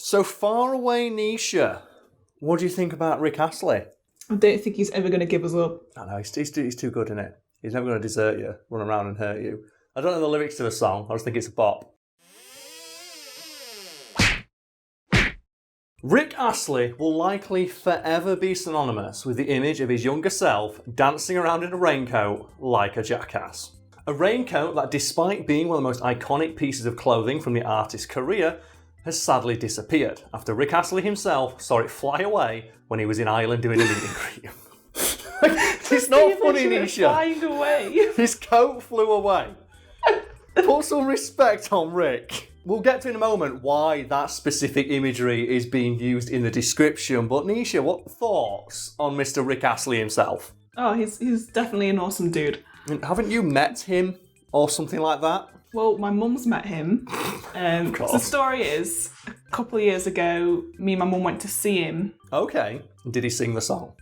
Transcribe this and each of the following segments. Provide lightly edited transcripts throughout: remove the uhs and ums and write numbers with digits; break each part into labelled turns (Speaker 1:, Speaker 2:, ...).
Speaker 1: So far away, Nisha. What do you think about Rick Astley?
Speaker 2: I don't think he's ever going to give us up.
Speaker 1: I know, he's too good, isn't it? He's never going to desert you, run around and hurt you. I don't know the lyrics to the song, I just think it's a bop. Rick Astley will likely forever be synonymous with the image of his younger self dancing around in a raincoat like a jackass. A raincoat that, despite being one of the most iconic pieces of clothing from the artist's career, has sadly disappeared after Rick Astley himself saw it fly away when he was in Ireland doing a meet and greet. It's not funny, Nisha.
Speaker 2: Flying away.
Speaker 1: His coat flew away. Put some respect on Rick. We'll get to in a moment why that specific imagery is being used in the description, but Nisha, what thoughts on Mr. Rick Astley himself?
Speaker 2: Oh, he's definitely an awesome dude.
Speaker 1: Haven't you met him or something like that?
Speaker 2: Well, my mum's met him. The story is, a couple of years ago, me and my mum went to see him.
Speaker 1: Okay. Did he sing the song?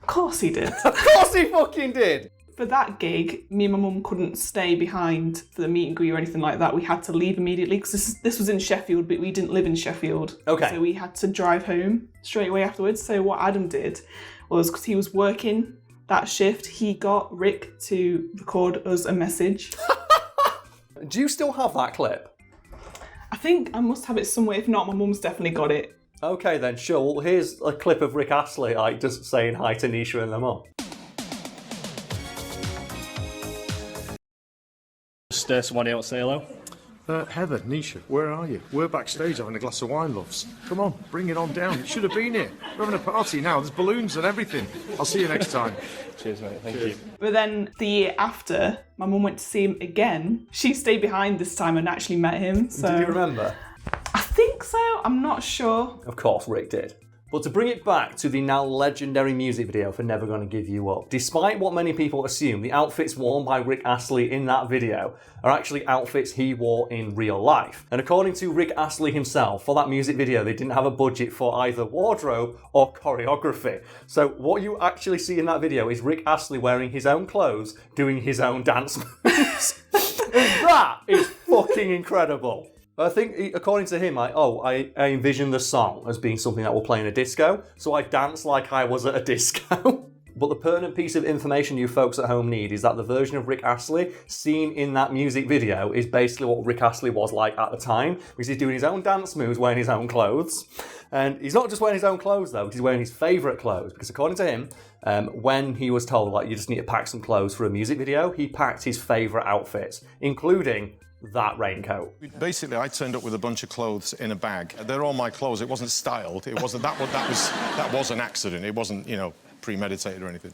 Speaker 2: Of course he did.
Speaker 1: Of course he fucking did!
Speaker 2: For that gig, me and my mum couldn't stay behind for the meet and greet or anything like that. We had to leave immediately because this was in Sheffield, but we didn't live in Sheffield.
Speaker 1: Okay.
Speaker 2: So we had to drive home straight away afterwards. So what Adam did was, because he was working that shift, he got Rick to record us a message.
Speaker 1: Do you still have that clip?
Speaker 2: I think I must have it somewhere. If not, my mum's definitely got it.
Speaker 1: Okay then, sure. Well, here's a clip of Rick Astley, like, just saying hi to Nisha and them all.
Speaker 3: Just somebody else say hello.
Speaker 4: Heather, Nisha, where are you? We're backstage having a glass of wine, loves. Come on, bring it on down. You should have been here. We're having a party now. There's balloons and everything. I'll see you next time.
Speaker 3: Cheers, mate. Thank you.
Speaker 2: But then the year after, my mum went to see him again. She stayed behind this time and actually met him. So
Speaker 1: Do you remember?
Speaker 2: I think so. I'm not sure.
Speaker 1: Of course, Rick did. But to bring it back to the now legendary music video for Never Gonna Give You Up, despite what many people assume, the outfits worn by Rick Astley in that video are actually outfits he wore in real life. And according to Rick Astley himself, for that music video, they didn't have a budget for either wardrobe or choreography. So what you actually see in that video is Rick Astley wearing his own clothes, doing his own dance moves. And that is fucking incredible. I think, according to him, I envisioned the song as being something that will play in a disco, so I danced like I was at a disco. But the pertinent piece of information you folks at home need is that the version of Rick Astley seen in that music video is basically what Rick Astley was like at the time, because he's doing his own dance moves, wearing his own clothes. And he's not just wearing his own clothes, though, he's wearing his favourite clothes, because according to him, when he was told, like, you just need to pack some clothes for a music video, he packed his favourite outfits, including that raincoat.
Speaker 5: Basically, I turned up with a bunch of clothes in a bag. They're all my clothes. It wasn't styled. It wasn't that was an accident. It wasn't, premeditated or anything.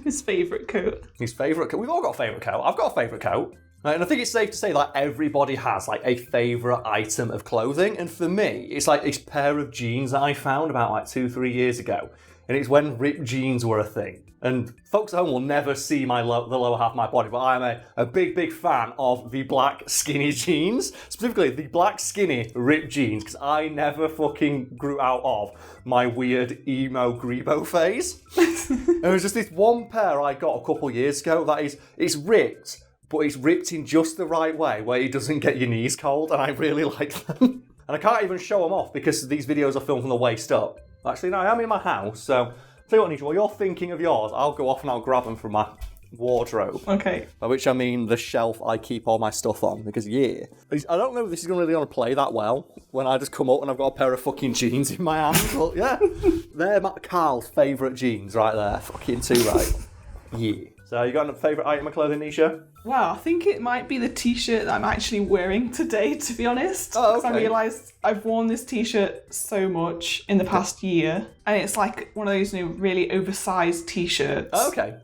Speaker 2: His favourite coat.
Speaker 1: His favourite coat. We've all got a favourite coat. I've got a favourite coat. And I think it's safe to say that everybody has like a favourite item of clothing. And for me, it's like this pair of jeans that I found about like 2-3 years ago. And it's when ripped jeans were a thing. And folks at home will never see the lower half of my body, but I'm a big fan of the black skinny jeans. Specifically, the black skinny ripped jeans, because I never fucking grew out of my weird emo grebo phase. And it was just this one pair I got a couple years ago that it's ripped, but it's ripped in just the right way, where it doesn't get your knees cold, and I really like them. And I can't even show them off, because these videos are filmed from the waist up. Actually, no, I am in my house, so tell you what, Nisha, while you're thinking of yours, I'll go off and I'll grab them from my wardrobe.
Speaker 2: Okay.
Speaker 1: By which I mean the shelf I keep all my stuff on, because I don't know if this is really going to play that well when I just come up and I've got a pair of fucking jeans in my hand, but yeah. They're Karl's favourite jeans right there, fucking too right. Yeah. So you got a favourite item of clothing, Nisha?
Speaker 2: Wow, I think it might be the t-shirt that I'm actually wearing today, to be honest.
Speaker 1: Oh, okay.
Speaker 2: Because I realised I've worn this t-shirt so much in the past year, and it's like one of those really oversized t-shirts.
Speaker 1: Oh, okay.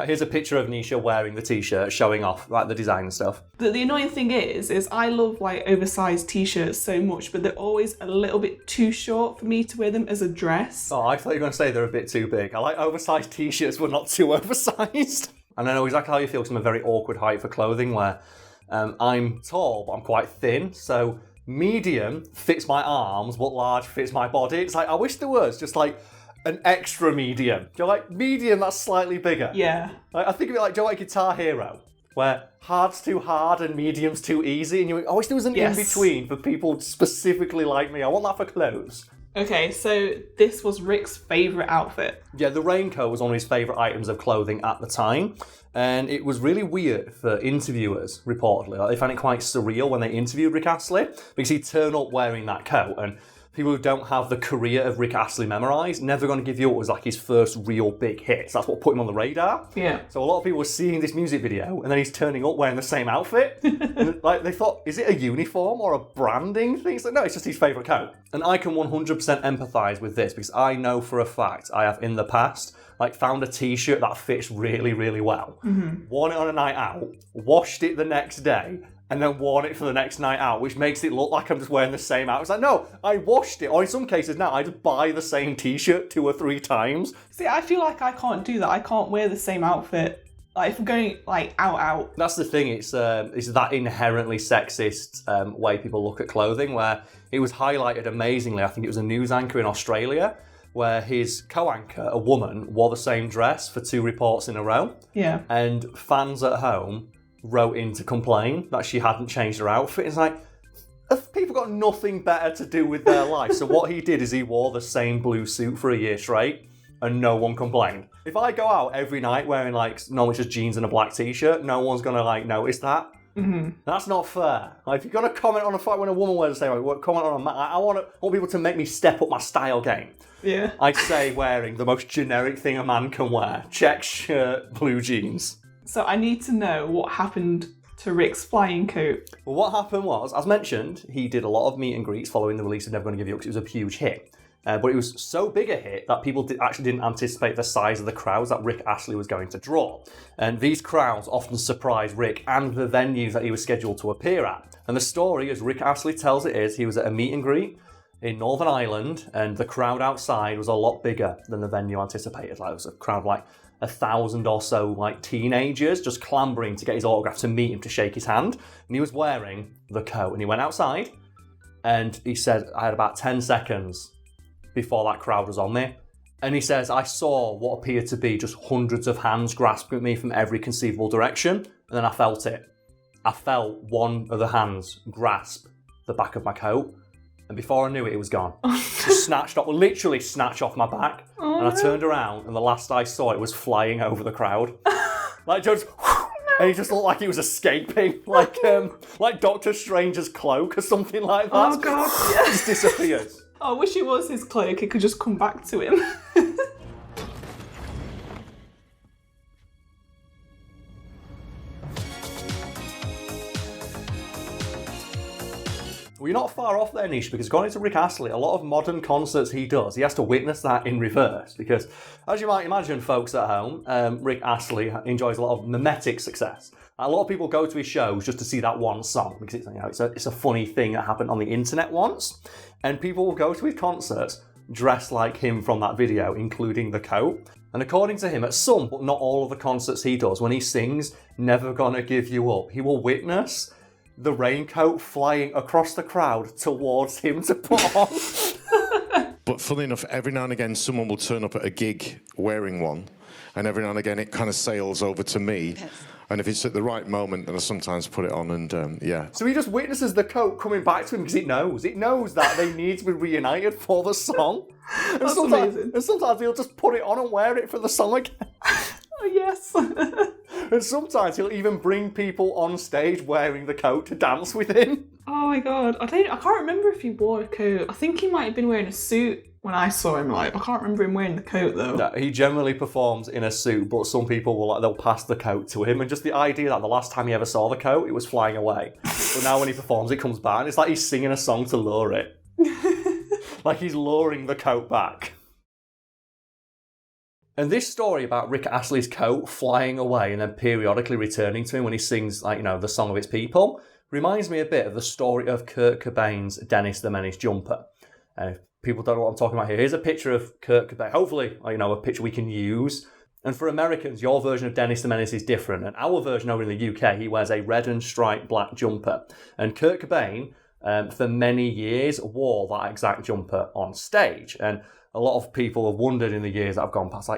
Speaker 1: Here's a picture of Nisha wearing the t-shirt, showing off like the design and stuff.
Speaker 2: The annoying thing is I love like oversized t-shirts so much, but they're always a little bit too short for me to wear them as a dress.
Speaker 1: Oh, I thought you were going to say they're a bit too big. I like oversized t-shirts, but not too oversized. And I know exactly how you feel, because I'm a very awkward height for clothing, where I'm tall, but I'm quite thin, so medium fits my arms, but large fits my body. It's like, I wish there was just like an extra medium. Do you like medium that's slightly bigger?
Speaker 2: Yeah.
Speaker 1: I think of it like, do you like Guitar Hero? where hard's too hard and medium's too easy, and I wish there was an in-between for people specifically like me. I want that for clothes.
Speaker 2: Okay, so this was Rick's favourite outfit.
Speaker 1: Yeah, the raincoat was one of his favourite items of clothing at the time. And it was really weird for interviewers, reportedly. Like, they found it quite surreal when they interviewed Rick Astley, because he'd turn up wearing that coat, and people who don't have the career of Rick Astley memorised, Never Gonna Give You Up was like his first real big hit. So that's what put him on the radar.
Speaker 2: Yeah.
Speaker 1: So a lot of people were seeing this music video, and then he's turning up wearing the same outfit. And like they thought, is it a uniform or a branding thing? It's like, no, it's just his favourite coat. And I can 100% empathise with this, because I know for a fact I have in the past found a t-shirt that fits really, really well, worn it on a night out, washed it the next day, and then worn it for the next night out, which makes it look like I'm just wearing the same outfit. It's like, no, I washed it. Or in some cases now, I just buy the same t-shirt 2 or 3 times.
Speaker 2: See, I feel like I can't do that. I can't wear the same outfit. Like, if I'm going, out.
Speaker 1: That's the thing, it's that inherently sexist way people look at clothing, where it was highlighted amazingly. I think it was a news anchor in Australia, where his co-anchor, a woman, wore the same dress for 2 reports in a row.
Speaker 2: Yeah.
Speaker 1: And fans at home wrote in to complain that she hadn't changed her outfit. It's like, have people got nothing better to do with their life? So what he did is he wore the same blue suit for a year straight, and no one complained. If I go out every night wearing normally just jeans and a black t-shirt, no one's gonna notice that. Mm-hmm. That's not fair. If you're gonna comment on a fight when a woman wears the same, comment on a man. I want people to make me step up my style game.
Speaker 2: Yeah.
Speaker 1: I'd say wearing the most generic thing a man can wear: check shirt, blue jeans.
Speaker 2: So I need to know what happened to Rick's flying coat.
Speaker 1: Well, what happened was, as mentioned, he did a lot of meet and greets following the release of Never Gonna Give You Up, because it was a huge hit. But it was so big a hit that people actually didn't anticipate the size of the crowds that Rick Astley was going to draw. And these crowds often surprised Rick and the venues that he was scheduled to appear at. And the story, as Rick Astley tells it, is he was at a meet and greet in Northern Ireland, and the crowd outside was a lot bigger than the venue anticipated. It was a crowd 1,000 or so teenagers just clambering to get his autograph, to meet him, to shake his hand. And he was wearing the coat. And he went outside, and he said, I had about 10 seconds before that crowd was on me. And he says, I saw what appeared to be just hundreds of hands grasping at me from every conceivable direction, and then I felt it. I felt one of the hands grasp the back of my coat, and before I knew it, it was gone. Just literally snatched off my back. And I turned around, and the last I saw, it was flying over the crowd. Just... And he just looked like he was escaping, like Doctor Strange's cloak or something like that.
Speaker 2: Oh, God, yeah.
Speaker 1: Just disappears.
Speaker 2: I wish it was his cloak. It could just come back to him.
Speaker 1: Well, you're not far off there, Nisha, because according to Rick Astley, a lot of modern concerts he does, he has to witness that in reverse. Because, as you might imagine, folks at home, Rick Astley enjoys a lot of mimetic success. A lot of people go to his shows just to see that one song, because it's a funny thing that happened on the internet once. And people will go to his concerts dressed like him from that video, including the coat. And according to him, at some, but not all of the concerts he does, when he sings Never Gonna Give You Up, he will witness the raincoat flying across the crowd towards him to put on.
Speaker 5: But funny enough, every now and again, someone will turn up at a gig wearing one, and every now and again, it kind of sails over to me. Yes. And if it's at the right moment, then I sometimes put it on, and yeah.
Speaker 1: So he just witnesses the coat coming back to him because it knows that they need to be reunited for the song.
Speaker 2: That's amazing.
Speaker 1: And sometimes he'll just put it on and wear it for the song again.
Speaker 2: Oh, yes.
Speaker 1: And sometimes he'll even bring people on stage wearing the coat to dance with him.
Speaker 2: Oh my God. I can't remember if he wore a coat. I think he might have been wearing a suit when I saw him. I can't remember him wearing the coat though.
Speaker 1: No, he generally performs in a suit, but some people will they'll pass the coat to him, and just the idea that the last time he ever saw the coat, it was flying away. But now when he performs, it comes back, and it's like he's singing a song to lure it. Like he's luring the coat back. And this story about Rick Astley's coat flying away and then periodically returning to him when he sings, the song of its people, reminds me a bit of the story of Kurt Cobain's Dennis the Menace jumper. And if people don't know what I'm talking about here, here's a picture of Kurt Cobain. Hopefully, a picture we can use. And for Americans, your version of Dennis the Menace is different. And our version over in the UK, he wears a red and striped black jumper. And Kurt Cobain, for many years, wore that exact jumper on stage. And a lot of people have wondered in the years that have gone past,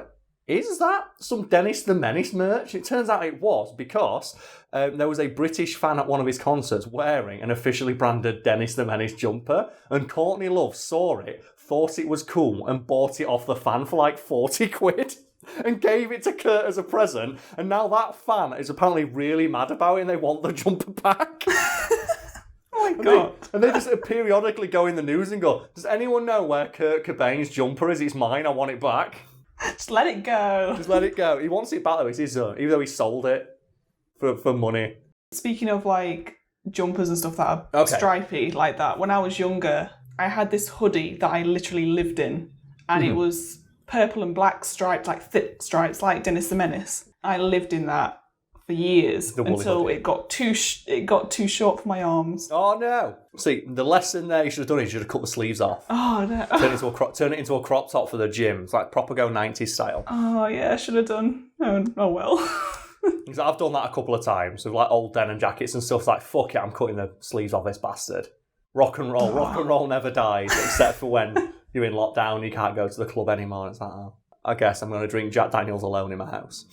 Speaker 1: is that some Dennis the Menace merch? It turns out it was, because there was a British fan at one of his concerts wearing an officially branded Dennis the Menace jumper, and Courtney Love saw it, thought it was cool, and bought it off the fan for like 40 quid. And gave it to Kurt as a present, and now that fan is apparently really mad about it and they want the jumper back.
Speaker 2: Oh my God.
Speaker 1: And they just periodically go in the news and go, does anyone know where Kurt Cobain's jumper is? It's mine, I want it back.
Speaker 2: Just let it go.
Speaker 1: Just let it go. He wants it back though, it's his own, even though he sold it for money.
Speaker 2: Speaking of like jumpers and stuff that are stripy like that, when I was younger, I had this hoodie that I literally lived in, and it was purple and black stripes, like thick stripes, like Dennis the Menace. I lived in that for years until it got too short for my arms.
Speaker 1: Oh no! See, the lesson there you should have done is you should have cut the sleeves off.
Speaker 2: Oh no!
Speaker 1: Turn it into a crop top for the gym. It's like proper go 90s style.
Speaker 2: Oh yeah, I should have done. Oh well.
Speaker 1: Because I've done that a couple of times with like old denim jackets and stuff. It's like, fuck it, I'm cutting the sleeves off this bastard. Rock and roll never dies, except for when you're in lockdown, you can't go to the club anymore. It's like, oh, I guess I'm going to drink Jack Daniels alone in my house.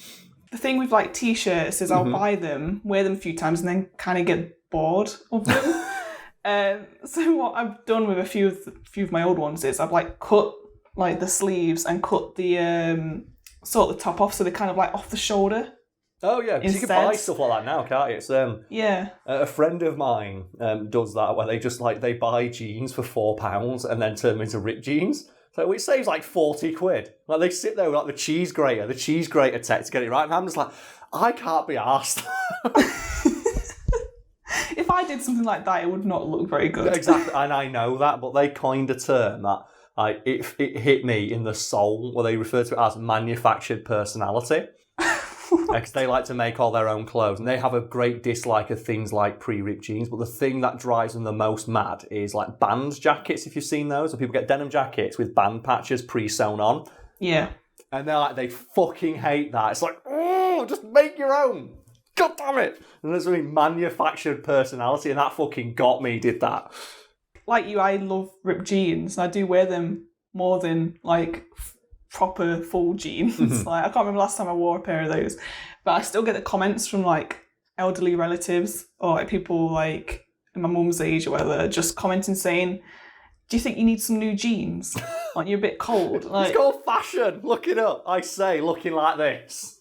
Speaker 2: The thing with like t-shirts is I'll buy them, wear them a few times, and then kind of get bored of them. So what I've done with a few of my old ones is I've like cut like the sleeves and cut the sort of the top off, so they're kind of like off the shoulder.
Speaker 1: Oh yeah, because you can buy stuff like that now, can't you? It's
Speaker 2: yeah.
Speaker 1: A friend of mine does that, where they just like they buy jeans for £4 and then turn them into ripped jeans. So it saves like 40 quid. Like they sit there with like the cheese grater tech to get it right, and I'm just like, I can't be arsed.
Speaker 2: If I did something like that, it would not look very good.
Speaker 1: Exactly, and I know that, but they coined a term that like it hit me in the soul, where they refer to it as manufactured personality. Because they like to make all their own clothes, and they have a great dislike of things like pre-ripped jeans. But the thing that drives them the most mad is like band jackets, if you've seen those, where people get denim jackets with band patches pre-sewn on.
Speaker 2: Yeah.
Speaker 1: And they're like, they fucking hate that. It's like, oh, just make your own. God damn it. And there's a manufactured personality, and that fucking got me, did that.
Speaker 2: Like you, I love ripped jeans, and I do wear them more than like proper full jeans. Like I can't remember last time I wore a pair of those, but I still get the comments from like elderly relatives or like people like in my mum's age or whatever, just commenting saying, do you think you need some new jeans? Aren't you a bit cold? Like,
Speaker 1: it's called fashion. Look it up. I say, looking like this.